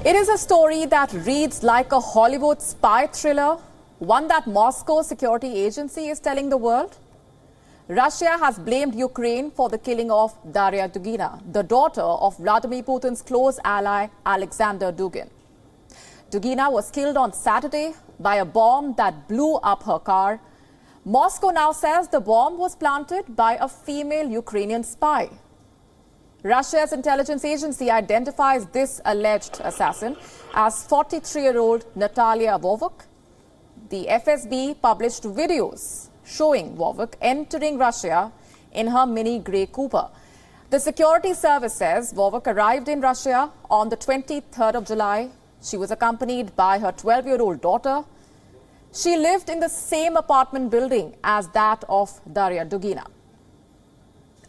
It is a story that reads like a Hollywood spy thriller, one that Moscow security agency is telling the world. Russia has blamed Ukraine for the killing of Daria Dugina, the daughter of Vladimir Putin's close ally Alexander Dugina. Dugina was killed on Saturday by a bomb that blew up her car. Moscow now says the bomb was planted by a female Ukrainian spy. Russia's intelligence agency identifies this alleged assassin as 43-year-old Natalia Vovuk. The FSB published videos showing Vovuk entering Russia in her Mini Grey Cooper. The security service says Vovuk arrived in Russia on the 23rd of July. She was accompanied by her 12-year-old daughter. She lived in the same apartment building as that of Daria Dugina.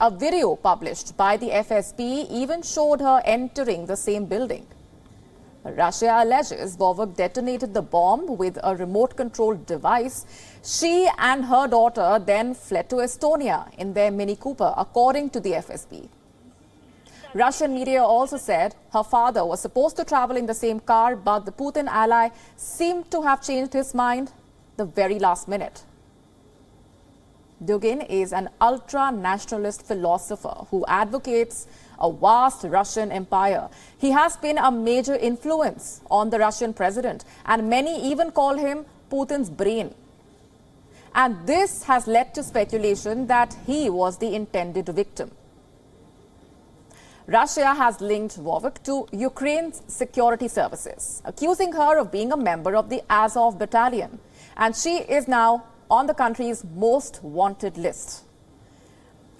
A video published by the FSB even showed her entering the same building. Russia alleges Vovuk detonated the bomb with a remote-controlled device. She and her daughter then fled to Estonia in their Mini Cooper, according to the FSB. Russian media also said her father was supposed to travel in the same car, but the Putin ally seemed to have changed his mind the very last minute. Dugin is an ultra-nationalist philosopher who advocates a vast Russian empire. He has been a major influence on the Russian president, and many even call him Putin's brain. And this has led to speculation that he was the intended victim. Russia has linked Vovuk to Ukraine's security services, accusing her of being a member of the Azov battalion, and she is now on the country's most wanted list.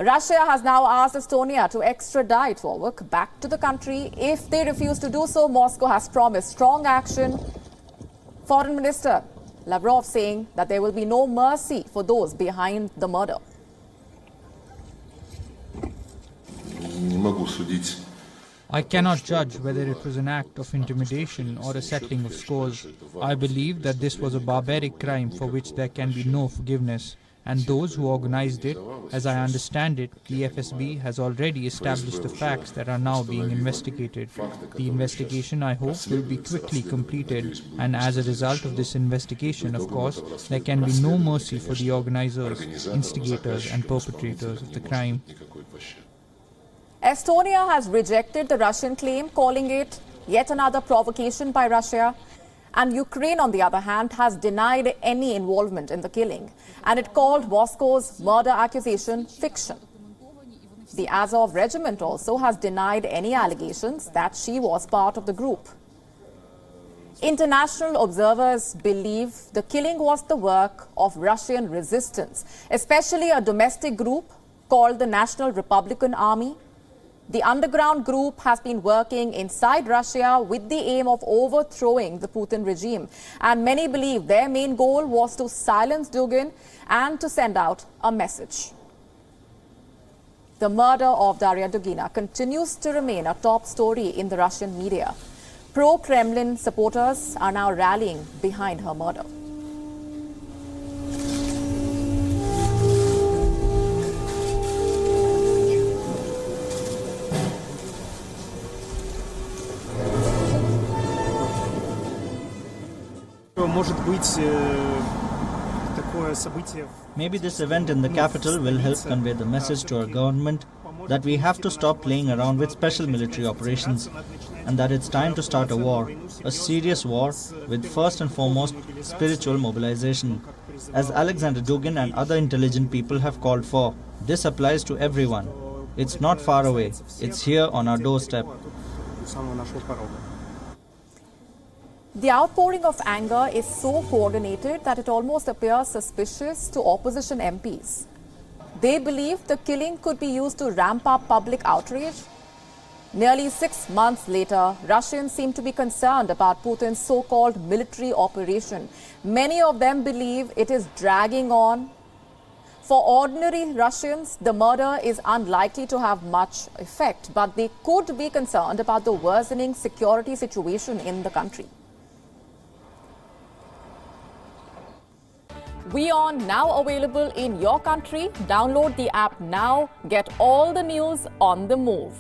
Russia has now asked Estonia to extradite Vovuk back to the country. If they refuse to do so, Moscow has promised strong action. Foreign Minister Lavrov saying that there will be no mercy for those behind the murder. I cannot judge whether it was an act of intimidation or a settling of scores. I believe that this was a barbaric crime for which there can be no forgiveness. And those who organized it, as I understand it, the FSB has already established the facts that are now being investigated. The investigation, I hope, will be quickly completed, and as a result of this investigation, of course, there can be no mercy for the organizers, instigators and perpetrators of the crime. Estonia has rejected the Russian claim, calling it yet another provocation by Russia. And Ukraine, on the other hand, has denied any involvement in the killing, and it called Moscow's murder accusation fiction. The Azov regiment also has denied any allegations that she was part of the group. International observers believe the killing was the work of Russian resistance, especially a domestic group called the National Republican Army. The underground group has been working inside Russia with the aim of overthrowing the Putin regime. And many believe their main goal was to silence Dugin and to send out a message. The murder of Daria Dugina continues to remain a top story in the Russian media. Pro-Kremlin supporters are now rallying behind her murder. Maybe this event in the capital will help convey the message to our government that we have to stop playing around with special military operations and that it's time to start a war, a serious war with first and foremost spiritual mobilization, as Alexander Dugina and other intelligent people have called for. This applies to everyone. It's not far away. It's here on our doorstep. The outpouring of anger is so coordinated that it almost appears suspicious to opposition MPs. They believe the killing could be used to ramp up public outrage. Nearly 6 months later, Russians seem to be concerned about Putin's so-called military operation. Many of them believe it is dragging on. For ordinary Russians, the murder is unlikely to have much effect, but they could be concerned about the worsening security situation in the country. WION now available in your country. Download the app now. Get all the news on the move.